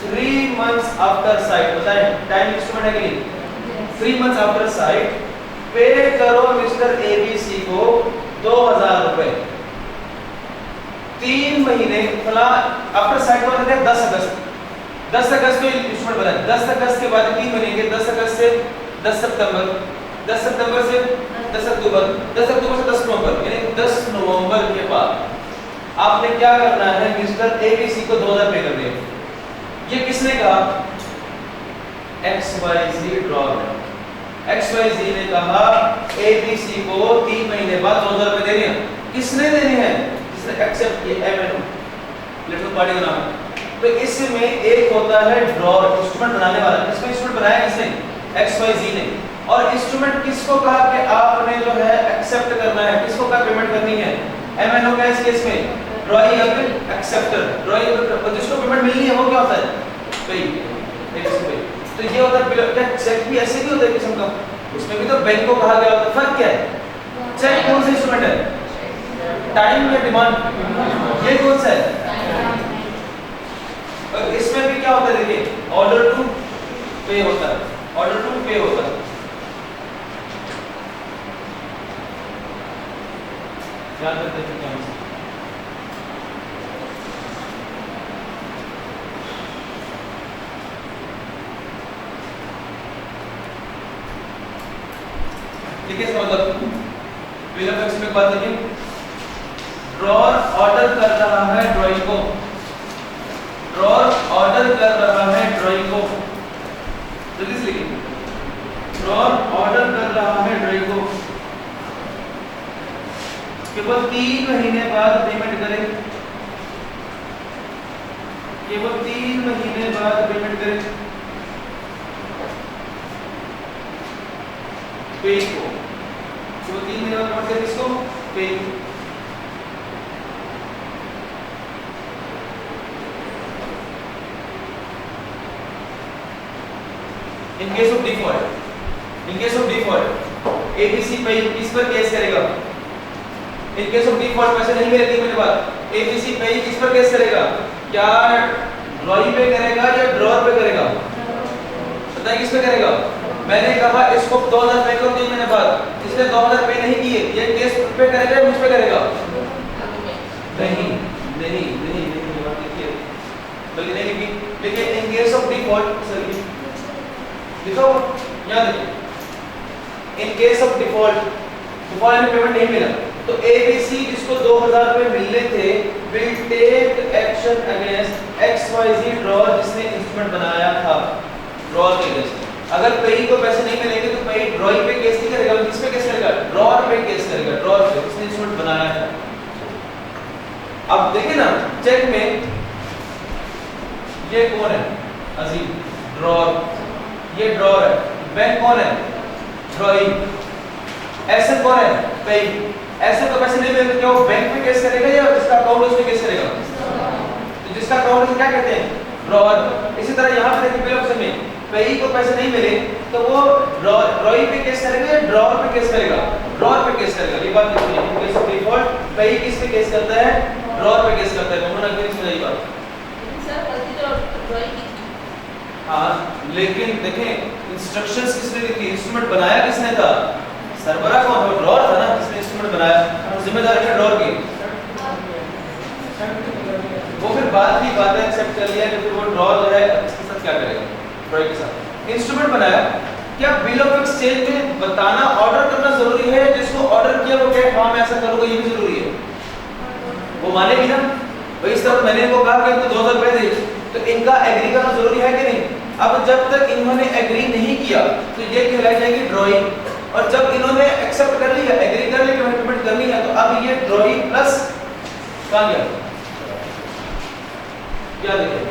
3 months after site, बताएं time instrument है कि नहीं? 3 months आफ्टर साइट पे करो मिस्टर एबीसी को 2000 रुपए 3 महीने फला आफ्टर साइट को कहते हैं 10 अगस्त 10 अगस्त को इंस्ट्रूमेंट बना, 10 अगस्त के बाद 3 महीने के 10 अगस्त से 10 सितंबर 10 सितंबर से 10 अक्टूबर 10 अक्टूबर से 10 नवंबर यानी 10 नवंबर के बाद आपने क्या करना है मिस्टर एबीसी को 2000 पे कर दिया। ये किसने कहा? XYZ ड्रॉर XYZ ने कहा एबीसी को 3 महीने बाद 2000 रुपए देने हैं। किसने देने हैं? जिसने एक्सेप्ट किया MNO लिटिल पार्टी का नाम है। तो इसमें एक होता है ड्रॉर इंस्ट्रूमेंट बनाने वाला, इसमें इंस्ट्रूमेंट बनाया किसने? XYZ ने। और इंस्ट्रूमेंट किसको कहा कि आपने जो है एक्सेप्ट करना है, किसको कहा पेमेंट करनी है? MNO का इस केस में ड्रॉई या फिर एक्सेप्टर, ड्रॉई जिसको पेमेंट मिलनी है वो क्या होता है? पे। तो ये होता है क्या चेक भी ऐसे भी होता है किस्म का, उसमें भी तो बैंक को कहा गया होता है। फर्क क्या है? चेक कौन सा इंस्ट्रूमेंट है? टाइम या डिमांड? ये कौन सा है? और इसमें भी क्या होता है देखिए ऑर्डर टू पे होता है, ऑर्डर टू पे होता है। क्या करते हैं क्या देखिए इसका मतलब बिल ऑफ एक्सपेंस में बात देखिए ड्रॉर ऑर्डर कर रहा है ड्रॉइंग को, ड्रॉर ऑर्डर कर रहा है ड्रॉइंग को, जल्दी से लिखिए ड्रॉर ऑर्डर कर रहा है ड्रॉइंग को केवल 3 महीने बाद पेमेंट करें, केवल 3 महीने बाद पेमेंट करें पे को, जो 3 महीने बाद पेमेंट करें किसको? पे। In case of default, in case of default, ABC पे किस पर केस करेगा? In case of default पैसे नहीं मिले 3 महीने बाद, ABC पे किस पर केस करेगा? क्या ड्रॉई पे करेगा या ड्रॉर पे करेगा? बताइए किस पे करेगा? मैंने कहा इसको 2000 पे करो 3 महीने बाद, इसने 2000 पे नहीं किए, ये केस पे करेगा या मुझ पे करेगा? नहीं नहीं नहीं नहीं बात देखिए बल्कि नहीं लिखी, देखिए in case of default sir देखो याद रखिए in case of default, default में पेमेंट नहीं मिला तो ABC जिसको 2000 रुपए मिलने थे will take action against XYZ drawer जिसने इंस्ट्रूमेंट बनाया था ड्रॉर के अगेंस्ट। अगर पेई को पैसे नहीं मिलेंगे तो पेई ड्रॉई पे केस नहीं करेगा, किस पे केस करेगा? ड्रॉर पे केस करेगा, ड्रॉर पे जिसने इंस्ट्रूमेंट बनाया था। अब देखिए ना चेक में ये कौन है? अजीम ड्रॉर, ये ड्रॉर है, बैंक कौन है? ड्रॉई, एसेट कौन है? पेई। एसेट को पैसे नहीं मिलेंगे क्या वो बैंक पे केस करेगा या जिसका अकाउंट है उस पे केस करेगा? तो जिसका अकाउंट है क्या कहते हैं? ड्रॉर। इसी तरह यहाँ पे देखिए बिल ऑफ सेल में पेई को पैसे नहीं मिले तो वो ड्रॉई पे केस करेगा या ड्रॉर पे केस करेगा? ड्रॉर पे केस करेगा। ये बात देखिए इन केस ऑफ डिफॉल्ट पेई किस पे केस करता है? ड्रॉर पे केस करता है। उन्होंने अगर इसमें यही बात सर गलती तो ड्रॉई की। हाँ लेकिन देखें इंस्ट्रक्शंस किसने दी थी? इंस्ट्रूमेंट बनाया किसने था? सरबरा कौन था? ड्रॉर था ना जिसने इंस्ट्रूमेंट बनाया, जिम्मेदारी है ड्रॉर की। वो फिर बाद की बात है एक्सेप्ट कर लिया कि फिर वो ड्रॉर जो है इसके साथ क्या करेगा? ड्रॉई के साथ इंस्ट्रूमेंट बनाया। क्या बिल ऑफ एक्सचेंज में बताना ऑर्डर करना जरूरी है? जिसको ऑर्डर किया वो कहे हाँ मैं ऐसा करूंगा, ये भी जरूरी है? वो मानेगी ना भाई इस तरह मैंने इनको कहा कि तो 2000 रुपए दे, तो इनका एग्री करना जरूरी है कि नहीं? अब जब तक इन्होंने एग्री नहीं किया तो ये कहलाई जाएगी ड्रॉइंग, और जब इन्होंने एक्सेप्ट कर लिया, एग्री कर लिया कि मैंने पेमेंट करनी है, तो अब ये ड्रॉइंग प्लस कहां गया? क्या देखिए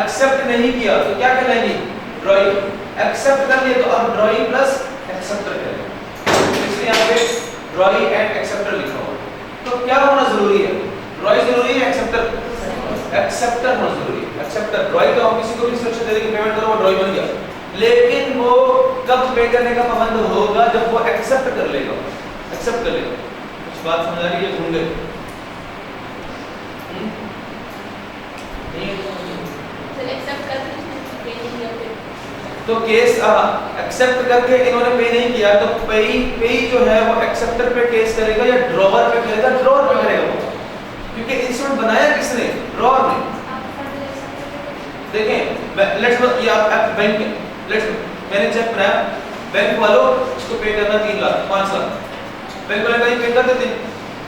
एक्सेप्ट नहीं किया तो क्या कहलाएगी? ड्रॉइंग। एक्सेप्ट कर लिया तो अब ड्रॉइंग प्लस एक्सेप्टर करेंगे, इसलिए यहाँ पे ड्रॉइंग एंड एक्सेप्टर लिखा हुआ। तो क्या होना जरूरी है? ड्रॉइंग जरूरी है, एक्सेप्टर एक्सेप्टर होना जरूरी है। एक्सेप्टर ड्रॉइंग तो हम किसी को भी इंस्ट्रक्शन दे देंगे पेमेंट करो, वो ड्रॉइंग बन गया, लेकिन वो कब पे करने का पाबंद होगा? जब वो एक्सेप्ट कर लेगा, एक्सेप्ट कर लेगा। कुछ बात समझ आ रही है? ढूंढे सर एक्सेप्ट तो केस एक्सेप्ट करके इन्होंने पे नहीं किया तो पे जो है वो एक्सेप्टर पे केस करेगा या ड्रॉवर पे करेगा? ड्रॉवर पे करेगा वो, क्योंकि इंस्ट्रूमेंट बनाया किसने? ड्रॉवर ने। देखें लेट्स ये आप बैंक मैंने चेक बनाया, बैंक वालों इसको पे करना 3 लाख 5 लाख, बैंक वाले कहीं पे कर देते,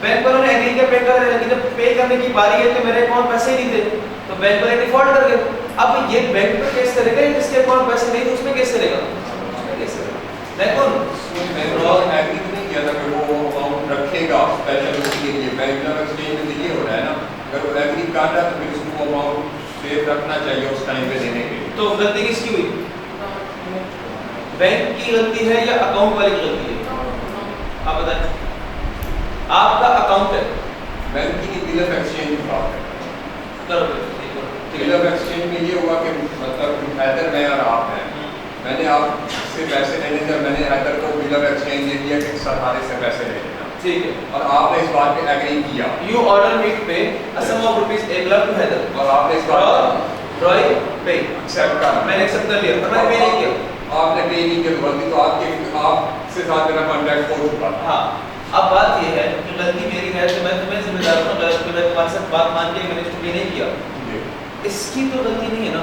बैंक वालों ने एग्री किया पे कर रहे, लेकिन जब पे करने की बारी है तो मेरे अकाउंट पैसे ही नहीं थे, तो बैंक वाले डिफॉल्ट कर गए। अब ये बैंक पे केस करेगा या जिसके अकाउंट पैसे नहीं थे उसमें केस करेगा? उसमें केस करेगा। देखो बैंक एग्री नहीं किया था कि वो अमाउंट रखेगा स्पेशल उसके लिए, बैंक का एक्सचेंज में ये हो रहा है ना, अगर वो एग्री कर रहा है तो फिर उसको अमाउंट सेव रखना चाहिए उस टाइम पे देने के लिए। तो गलती किसकी हुई? बैंक की गलती है या अकाउंट वाले की गलती है? आप बताएं। आपका अकाउंट है, बैंक की बिल ऑफ एक्सचेंज की बात है। करो बिल ऑफ एक्सचेंज में ये हुआ कि मतलब हैदर मैं और आप हैं, मैंने आपसे पैसे लेने थे, मैंने हैदर को बिल ऑफ एक्सचेंज दे दिया कि सहारे से पैसे ले लेना, ठीक है, और आपने इस बात पे एग्री किया। You order me to pay a sum of rupees 1 lakh to Haider, और आपने इस बात ड्रॉई पे एक्सेप्ट कर, मैंने एक्सेप्ट कर लिया, पर मैंने पे नहीं किया। आपने पे नहीं किया गलती, तो आपसे साथ मेरा कॉन्ट्रैक्ट हो चुका था। हाँ, अब बात ये है कि गलती मेरी है तो मैं तुम्हें जिम्मेदार हूं, गलत मैं तुम्हारे साथ बात मान के मैंने इसको पे नहीं किया, इसकी तो गलती नहीं है ना।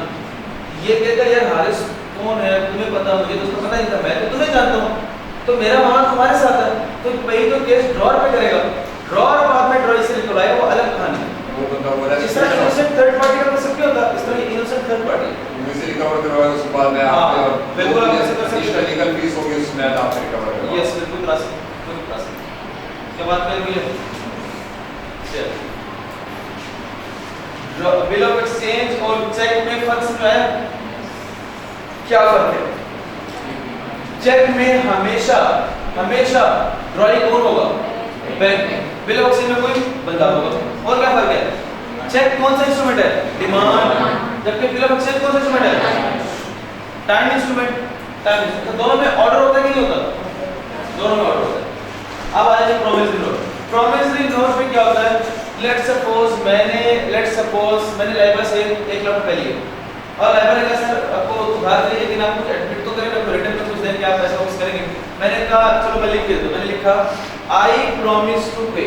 ये कहता यार हारिस कौन है तुम्हें पता, मुझे तो उसका पता नहीं था, मैं तो तुम्हें जानता हूँ, तो मेरा मामला तुम्हारे साथ है, तो भाई तो केस ड्रॉर पे करेगा, ड्रॉर बाद में ड्रॉ से निकल आएगा, वो अलग कहानी है। वो बंदा बोला इस तरह इनोसेंट थर्ड पार्टी का मतलब क्या होता है? इस तरह इनोसेंट थर्ड पार्टी मुझे रिकवर करवाया, उसके बाद मैं हाँ, आपको बिल्कुल आप ऐसे कर सकते हैं। लीगल फीस होगी उसमें आपसे रिकवर करवाया। यस बिल्कुल करा सकते, क्या बात करेंगे? चल बिल ऑफ एक्सचेंज और चेक में फर्क समझाया, क्या फर्क है? चेक में हमेशा ड्रॉइंग कौन होगा? बैंक। बिल ऑफ एक्सचेंज में कोई बंदा होगा। और क्या फर्क है? चेक कौन सा इंस्ट्रूमेंट है? डिमांड, जबकि बिल ऑफ एक्सचेंज कौन सा इंस्ट्रूमेंट है? Time instrument. तो दोनों में ऑर्डर होता है कि नहीं होता? दोनों में ऑर्डर होता है। अब आ जाइए प्रोमिसरी नोट। प्रोमिसरी नोट में क्या होता है? लेट्स सपोज मैंने लाइबर से 1 लाख रुपए लिए और लाइबर ने कहा सर आपको उधार दिए लेकिन आप कुछ एडमिट तो करें, ना रिटर्न में कुछ दें कि आप पैसा वापस करेंगे। मैंने कहा चलो मैं लिख देता हूं, मैंने लिखा आई promise to pay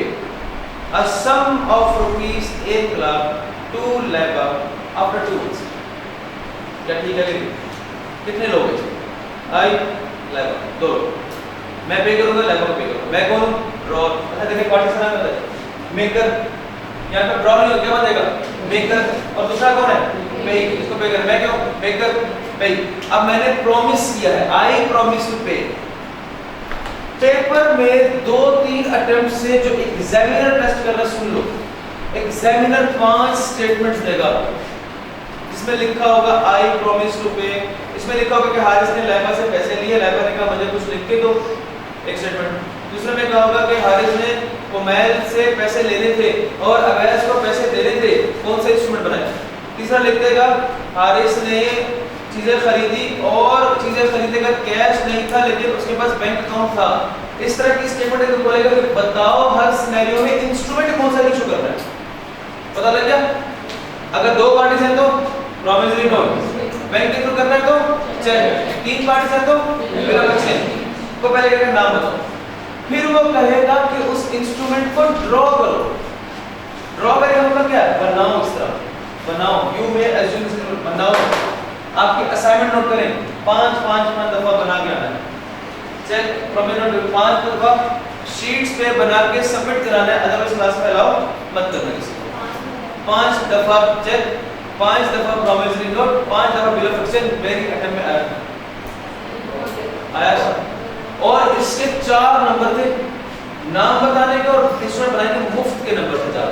a sum of rupees 1 lakh to लाइबर आफ्टर 2 मंथ्स। क्या ठीक है? कितने लोग हैं? आई लाइबर 2 लोग, मैं पे करूंगा, लाइबर को पे करूंगा। मैं कौन? ड्रॉ। अच्छा देखिए पार्टी से नाम बताइए, मेकर, यहाँ पे ड्रॉ नहीं हो, क्या बनेगा? मेकर। और दूसरा कौन है? पे, इसको पे कर, मैं क्यों? मेकर पे। अब मैंने प्रॉमिस किया है, आई प्रॉमिस टू पे। पेपर में 2-3 अटेम्प्ट से जो एग्जामिनर टेस्ट कर रहा, सुन लो, एग्जामिनर 5 स्टेटमेंट्स देगा जिसमें लिखा होगा आई प्रॉमिस टू पे, इसमें लिखा होगा कि हारिस ने लाइबा से पैसे लिए, लाइबा ने कहा मुझे कुछ लिख के दो, एक स्टेटमेंट। दूसरे में कहा होगा कि हारिस ने कुमैल से पैसे लेने थे और अवैस को पैसे देने थे, कौन सा इंस्ट्रूमेंट बनाया? तीसरा लिख देगा हारिस ने चीजें खरीदी और चीजें खरीदने का कैश नहीं था लेकिन उसके पास बैंक अकाउंट था। इस तरह की स्टेटमेंट है तो बोलेगा कि बताओ हर सिनेरियो में इंस्ट्रूमेंट कौन सा इशू करना है, पता लग गया? अगर 2 पार्टीज हैं तो प्रॉमिसरी नोट, बैंक के थ्रू करना है तो चेक, 3 पार्टीज हैं तो बिल ऑफ एक्सचेंज। को पहले कहेगा नाम बताओ, फिर वो कहेगा कि उस इंस्ट्रूमेंट को ड्रॉ करो। ड्रॉ करेगा मतलब क्या है? बनाओ, इस तरह बनाओ, यू मे अज्यूम बनाओ। आपकी असाइनमेंट नोट करें, 5 दफा बना के आना है। चेक प्रॉमिसरी नोट 5 दफा शीट्स पे बना के सबमिट कराना है, अदरवाइज क्लास में अलाउ मत करना किसी को। 5 दफा चेक, 5 दफा प्रॉमिसरी नोट, 5 दफा बिल ऑफ एक्सचेंज मेरी अटेम्प्ट में आया। और इसके 4 नंबर थे, नाम बताने के और इंस्ट्रूमेंट बनाने के मुफ्त के नंबर थे, 4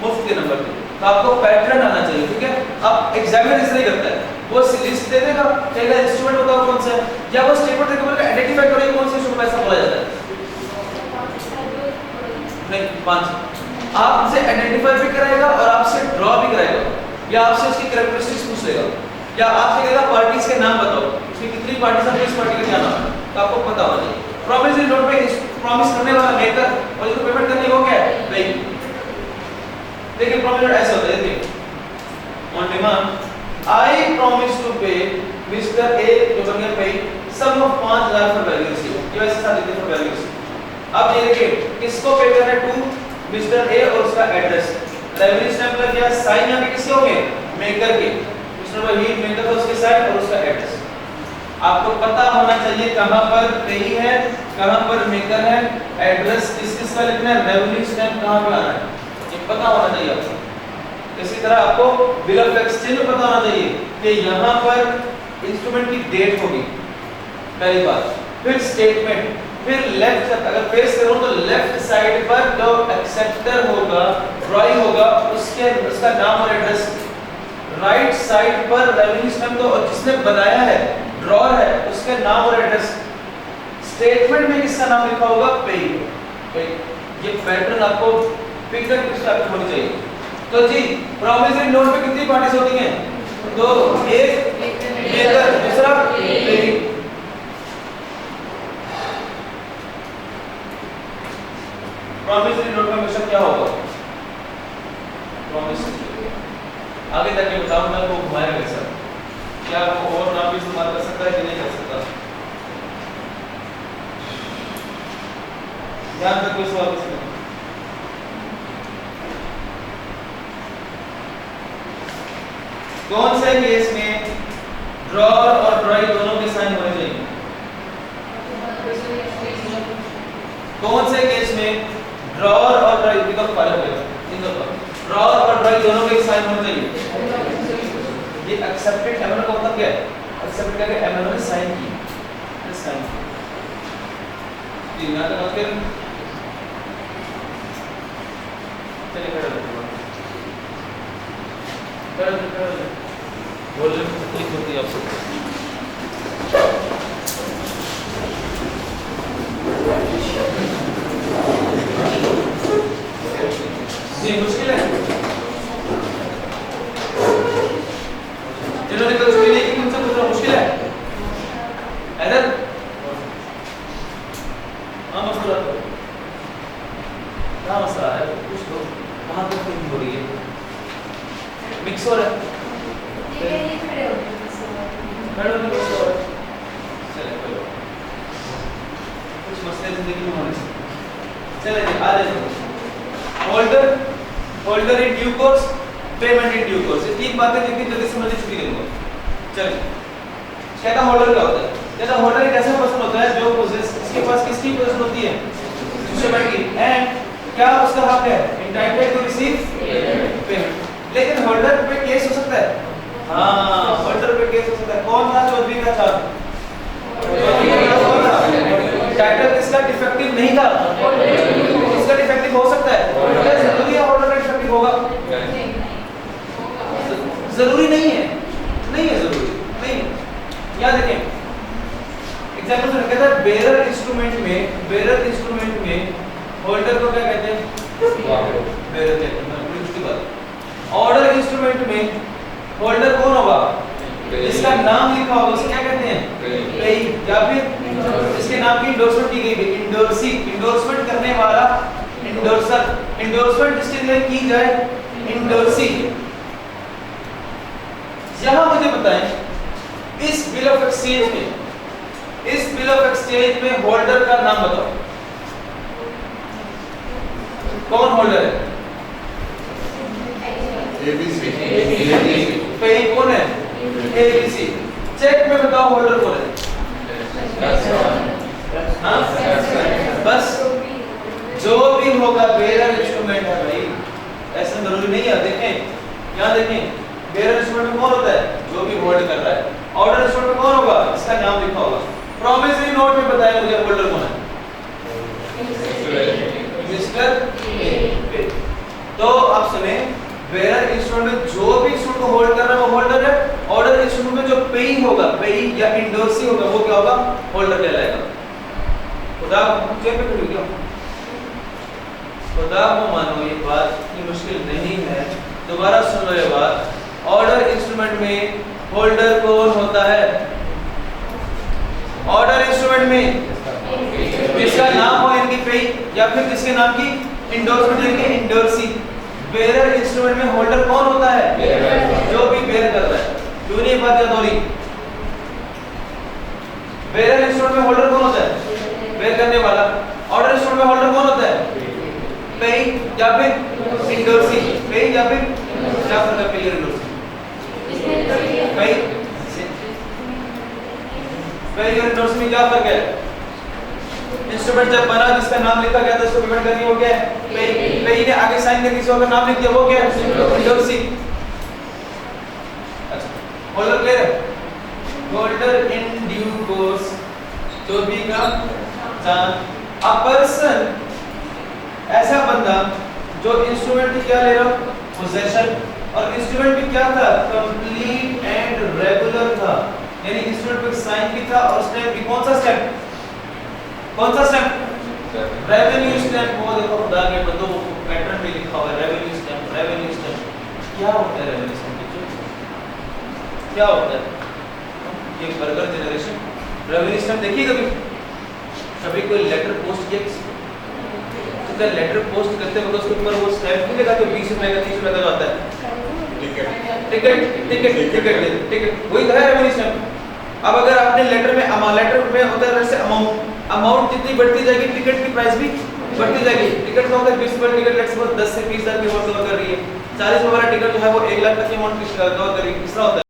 मुफ्त के नंबर थे। तो आपको पैटर्न आना चाहिए, ठीक है? अब एग्जामिनर इस तरह करता है, वो लिस्ट दे देगा, कहेगा इंस्ट्रूमेंट बताओ कौन सा है, या वो स्टेटमेंट देकर बोलेगा आइडेंटिफाई करो कौन सा इंस्ट्रूमेंट ऐसा बोला जाता है। नहीं 5 आपसे आइडेंटिफाई भी कराएगा और आपसे ड्रॉ भी कराएगा, या आपसे उसकी कैरेक्टरिस्टिक्स पूछ लेगा, या आपसे कहेगा पार्टीज के नाम बताओ, उसकी कितनी पार्टीज हैं, किस पार्टी का क्या नाम है, तो आपको पता होना चाहिए। प्रॉमिसरी नोट में प्रॉमिस करने वाला मेकर और इसको पेमेंट करने को क्या है? बैंक। देखिए प्रॉमिस नोट ऐसा होता है, देखिए on demand I promise to pay mister A जो बन गया pay sum of 5000 for value receive, ये वैसे साथ देते फॉर वैल्यू रिसीव। अब ये देखिए किसको पे करना है, टू मिस्टर ए और उसका एड्रेस, रेवेन्यू स्टैम्प का क्या साइन यहाँ पे किसके होंगे, मेकर के, मिस्टर वही मेकर का उसके साइन और उसका एड्रेस। आपको पता होना चाहिए कहां पर पे है, कहां पर मेकर है, एड्रेस किस-किस का लिखना है, रेवेन्यू स्टैम्प कहां पे आना है, ये पता होना चाहिए आपको। इसी तरह आपको बिल ऑफ एक्सचेंज में पता होना चाहिए कि यहाँ पर इंस्ट्रूमेंट की डेट होगी पहली बात, फिर स्टेटमेंट, फिर लेफ्ट अगर फेस करूं तो लेफ्ट साइड पर जो एक्सेप्टर होगा, ड्राइंग होगा, उसका नाम और एड्रेस, राइट साइड पर रेवेन्यू स्टैम्प तो जिसने बनाया है, ड्रॉर है, उसका नाम और एड्रेस, स्टेटमेंट में किसका नाम लिखा होगा, पे। ये पैटर्न आपको पिक्चर कुछ होनी चाहिए। तो जी प्रॉमिसरी नोट में कितनी पार्टीज होती हैं, दो, एक मेकर, दूसरा पेइंग। प्रॉमिसरी नोट में हमेशा क्या होगा, प्रॉमिसरी, आगे जाके बताऊंगा वो घुमाएगा कैसा, क्या वो और नाम भी इस्तेमाल कर सकता है कि नहीं कर सकता। ध्यान तक कोई सवाल नहीं। कौन से केस में ड्रॉर और ड्राई दोनों के साइन होने चाहिए, कौन से केस में ड्रॉर और ड्राई का फर्क है, ड्रॉर और ड्राई दोनों के साइन होने चाहिए। ये एक्सेप्टेड एमएनओ का मतलब क्या है, एक्सेप्टेड करके एमएनओ ने साइन की, साइन जी ना, तो फिर चलिए कर बोलने में तकलीफ होती है आपको। जी मुश्किल है, जिन्होंने कल छुट्टी नहीं की उनसे पूछ रहा मुश्किल है इधर, हाँ मसला क्या मसला है, कुछ तो वहाँ तक नहीं हो रही है, मिक्स हो रहा है, खड़े होने मिक्स हो रहा है, चले कोई कुछ मसले जिंदगी में होने से चले जी आ जाए। Holder in due course, payment in due course, ये तीन बातें जितनी जल्दी समझनी छुट्टी देंगे। चलिए कहता होल्डर क्या होता है, कहता होल्डर एक ऐसा पर्सन होता है जो पोजेस, इसके पास किसकी पोजीशन होती है, इंस्ट्रूमेंट की, एंड क्या उसका हक है, एंटाइटल्ड टू रिसीव पेमेंट। लेकिन होल्डर पे केस हो सकता है, हाँ होल्डर पे केस हो सकता है। कौन था चौधरी का था, टाइटल किसका डिफेक्टिव नहीं था, किसका डिफेक्टिव हो सकता है, क्या जरूरी है होल्डर का डिफेक्टिव होगा, जरूरी नहीं है, नहीं है जरूरी नहीं है। यहाँ देखें एग्जांपल से कहता है बेरर इंस्ट्रूमेंट में होल्डर को क्या कहते हैं, बेरर कहते हैं, उसकी बात। ऑर्डर इंस्ट्रूमेंट में होल्डर कौन होगा, जिसका नाम लिखा होगा उसे क्या कहते हैं, पेई, या फिर जिसके नाम की इंडोर्समेंट की गई है, इंडोर्सी, इंडोर्समेंट करने वाला इंडोर्सर, इंडोर्समेंट जिसके लिए की जाए इंडोर्सी। यहां मुझे बताएं इस बिल ऑफ एक्सचेंज में होल्डर का नाम बताओ, कौन होल्डर है, एबीसी, पे कौन है, एबीसी। चेक में बताओ होल्डर कौन है, हाँ बस जो भी होगा बेरर इंस्ट्रूमेंट है भाई, ऐसा जरूरी नहीं है। देखें यहाँ देखें बेरर इंस्ट्रूमेंट में कौन होता है, जो भी होल्ड कर रहा है। ऑर्डर इंस्ट्रूमेंट में कौन होगा, इसका नाम लिखा होगा। प्रॉमिसरी नोट में बताया मुझे होल्डर कौन है, मिस्टर ए। तो आप सुने बेरर इंस्ट्रूमेंट में जो भी इंस्ट्रूमेंट को होल्ड कर रहा है वो होल्डर है। ऑर्डर इंस्ट्रूमेंट में जो पेई होगा, पेई या इंडोर्सी होगा वो क्या होगा, होल्डर कहलाएगा। खुदा चेक पे खड़ी क्या, खुदा को मानो ये बात की मुश्किल नहीं है, दोबारा सुन लो ये बात। ऑर्डर इंस्ट्रूमेंट में होल्डर कौन होता है, ऑर्डर इंस्ट्रूमेंट में जिसका नाम हो इनकी पेई या फिर जिसके नाम की इंडोर्समेंट इनकी इंडोर्सी। बेरर इंस्ट्रूमेंट में होल्डर कौन होता है, जो भी बेर कर रहा है। क्यों नहीं बात याद हो रही, पेई और इंडोर्स में क्या फर्क है? इंस्ट्रूमेंट जब बना जिसका नाम लिखा गया था उसको पेमेंट करनी हो गया पेई। पेई ने आगे साइन करके किसी और का नाम लिख दिया, वो क्या है? इंडोर्सी। अच्छा, होल्डर क्लियर है? होल्डर इन ड्यू कोर्स चोरी का चांद। अ पर्सन, ऐसा बंदा जो इंस्ट्रूमेंट की क्या ले रहा हो? पोजेशन। और इंस्ट्रूमेंट भी क्या था? कंप्लीट एंड रेगुलर था, यानी इंस्ट्रूमेंट पे साइन भी था और स्टैम्प भी। कौन सा स्टैम्प? कौन सा स्टैम्प? Revenue stamp. वो देखो खुदा के बंदों को पैटर्न में लिखा हुआ है रेवेन्यू स्टैम्प। रेवेन्यू स्टैम्प क्या होता है? रेवेन्यू स्टैम्प क्या होता है? ये बर्गर जनरेशन रेवेन्यू स्टैम्प देखिए कभी? कभी कोई लेटर पोस्ट किया किसी को? तो लेटर पोस्ट करते वक्त उसके ऊपर वो स्टैम्प नहीं लगा तो 20 रुपए का 30 रुपए का आता है ticket ticket ticket ticket ticket, वही तो है रेवेन्यू स्टैम्प। अब अगर आपने लेटर में होता है वैसे अमाउंट जितनी बढ़ती जाएगी टिकट की प्राइस भी बढ़ती जाएगी। टिकट का होता है 20 रुपए टिकट, लेट्स सपोज 10 से 20 हज़ार की अमाउंट कवर कर रही है, 40 रुपए वाला टिकट जो है वो 1 लाख तक की अमाउंट कवर कर रही है। कितना होता है?